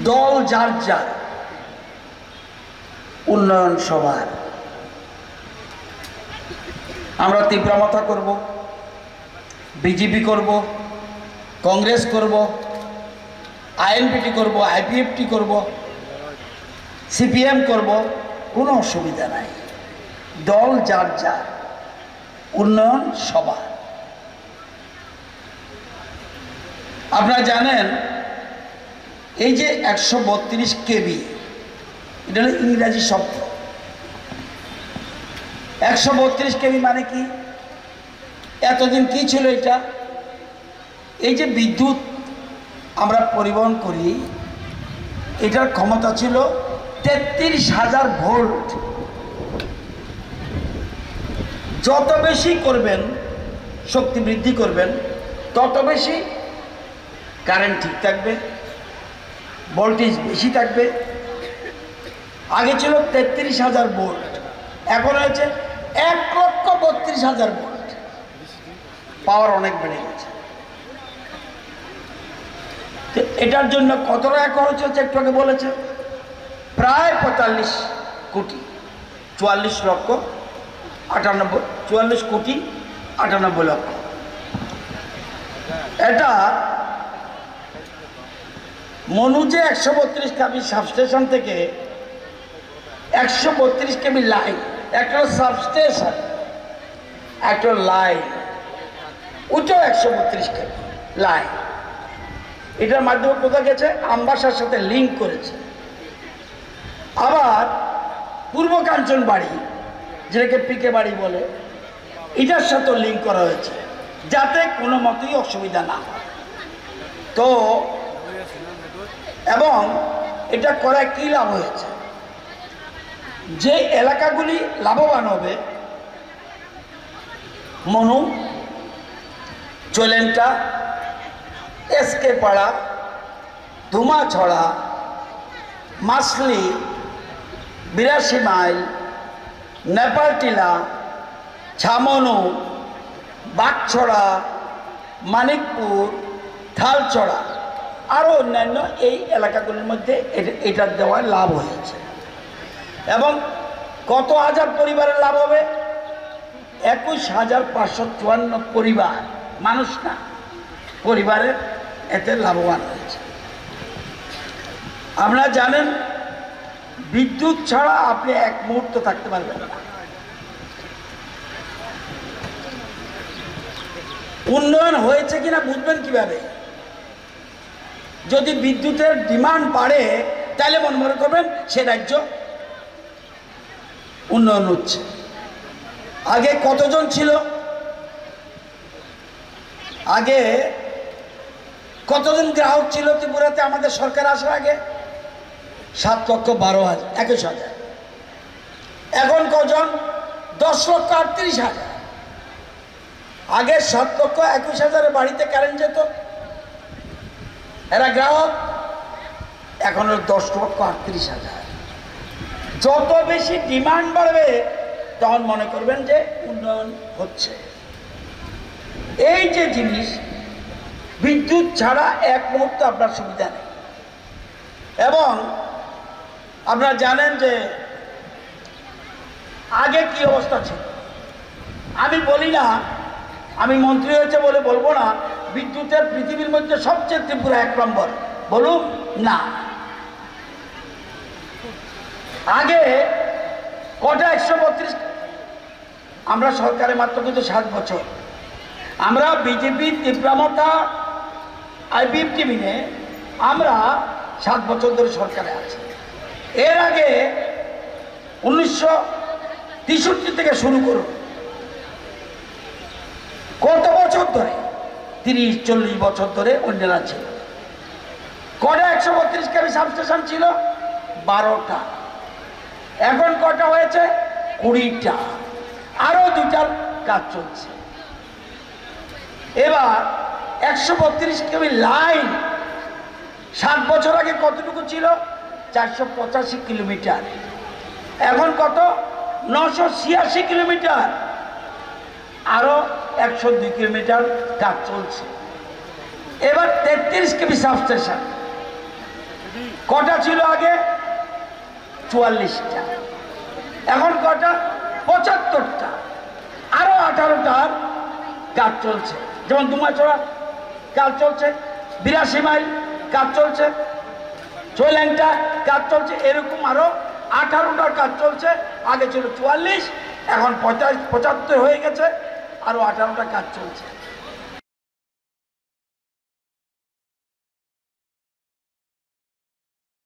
দল যার যার, উন্নয়ন সবার। আমরা তীব্রমতা করব, বিজেপি করব, কংগ্রেস করব, আইএনপিটি করব, আইপিএফটি করব, সিপিএম করব, কোনো অসুবিধা নাই। দল যার যার, উন্নয়ন সবার। আপনারা জানেন এই যে 132 কেবি, এটা হলো ইংরাজি শব্দ। 132 কেবি মানে কি? এতদিন কি ছিল এটা? এই যে বিদ্যুৎ আমরা পরিবহন করি, এটার ক্ষমতা ছিল 33,000 ভোল্ট। যত বেশি করবেন, শক্তি বৃদ্ধি করবেন, তত বেশি কারেন্ট ঠিক থাকবে, ভোল্টেজ বেশি থাকবে। আগে ছিল 33,000 ভোল্ট, এখন হয়েছে 1,32,000 ভোল্ট। পাওয়ার অনেক বেড়ে গেছে। তো এটার জন্য কত টাকা খরচ হচ্ছে একটু আগে বলেছে, প্রায় 45 কোটি, 44 লক্ষ 98, 44 কোটি 98 লক্ষ। এটা মনুজে 132 কেবি সাবস্টেশন থেকে 132 কেবি লাইন, একটা সাবস্টেশন, একটা লাইন, ওইটাও 132 কেবি লাইন। এটার মাধ্যমে কোথায় গেছে? আমবাসার সাথে লিঙ্ক করেছে। আবার পূর্ব কাঞ্চন বাড়ি, যেটাকে পিকে বাড়ি বলে, এটার সাথেও লিঙ্ক করা হয়েছে, যাতে কোনো মতেই অসুবিধা না হয়। তো এবং এটা করায় কি লাভ হয়েছে? যে এলাকাগুলি লাভবান হবে, মনু, চলেন্টা, এসকে পাড়া, ধুমাছড়া, মাসলি, 82 মাইল, নেপালটিলা, ছামনু, বাগছড়া, মানিকপুর, থালছড়া, আরও অন্যান্য এই এলাকাগুলির মধ্যে এটার দেওয়ার লাভ হয়েছে। এবং কত হাজার পরিবারের লাভ হবে? 21,554 পরিবার, মানুষ না, পরিবারের এতে লাভবান হয়েছে। আপনারা জানেন বিদ্যুৎ ছাড়া আপনি এক মুহূর্ত থাকতে পারবেন না। উন্নয়ন হয়েছে কিনা বুঝবেন কিভাবে? যদি বিদ্যুতের ডিমান্ড বাড়ে, তাহলে মনে করবেন সে রাজ্য উন্নয়ন হচ্ছে। আগে কতজন ছিল? আগে কতজন গ্রাহক ছিল ত্রিপুরাতে আমাদের সরকার আসার আগে? 7,12,021,000। এখন কজন? 10,38,000। আগে 7,21,000 বাড়িতে কারেন্ট যেত, এরা গ্রাহক। এখন 10,38,000। যত বেশি ডিমান্ড বাড়বে, তখন মনে করবেন যে উন্নয়ন হচ্ছে। এই যে জিনিস, বিদ্যুৎ ছাড়া এক মুহূর্ত আপনার সুবিধা নেই। এবং আপনারা জানেন যে আগে কি অবস্থা ছিল। আমি বলি না, আমি মন্ত্রী হয়েছে বলে বলবো না বিদ্যুতের পৃথিবীর মধ্যে সবচেয়ে ত্রিপুরা 1 নম্বর, বলুন না। আগে কটা? 132। আমরা সরকারে মাত্র কিন্তু 7 বছর। আমরা বিজেপি, তীব্রমতা, আইপিএফটি মিলে আমরা 7 বছর ধরে সরকারে আছি। এর আগে 1963 থেকে শুরু করুন, কত বছর ধরে? 30-40 বছর ধরে অন্যরা ছিল। কটা 132 কেবি সাবস্টেশন ছিল? 12টা। এখন কটা হয়েছে? 20টা। আরো 2টার কাজ চলছে। এবার 132 কেবি লাইন 7 বছর আগে কতটুকু ছিল? 485 কিলোমিটার। এখন কত? 986 কিলোমিটার। আরো 102 কিলোমিটার কাজ চলছে। এবার 33 কেবি সাবস্টেশন, কটা ছিল আগে? 44টা। এখন কটা? 75টা। আরো 18টার কাজ চলছে, যেমন দুমাছড়া কাজ চলছে, 82 মাইল কাজ চলছে, চৈল্যাংটা কাজ চলছে, এরকম আরো 18টার কাজ চলছে। আগে ছিল 44, এখন 75 হয়ে গেছে, আরো 18টা কাজ চলছে।